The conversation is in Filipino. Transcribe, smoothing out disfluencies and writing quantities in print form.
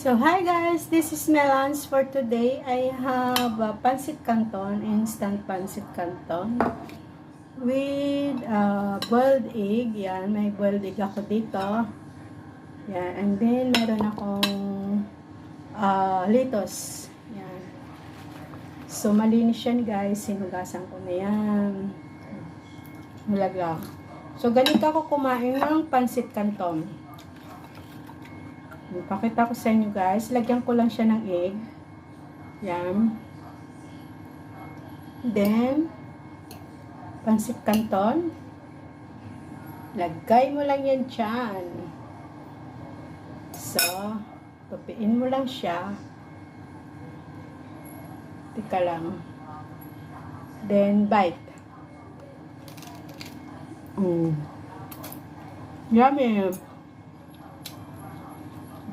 So, hi guys, this is my lunch for today. I have pancit canton, instant pancit canton with boiled egg. Yan, may boiled egg ako dito. Yan, and then meron akong lettuce. Yan. So, malinis yan guys. Sinugasan ko na yan. Nalaglag. So, ganito ako kumain ng pancit canton. Pakita ko sa inyo guys. Lagyan ko lang siya ng egg. Yan. Then, pancit canton. Lagay mo lang yan dyan. So, tupiin mo lang siya. Tika lang. Then, bite. Yummy.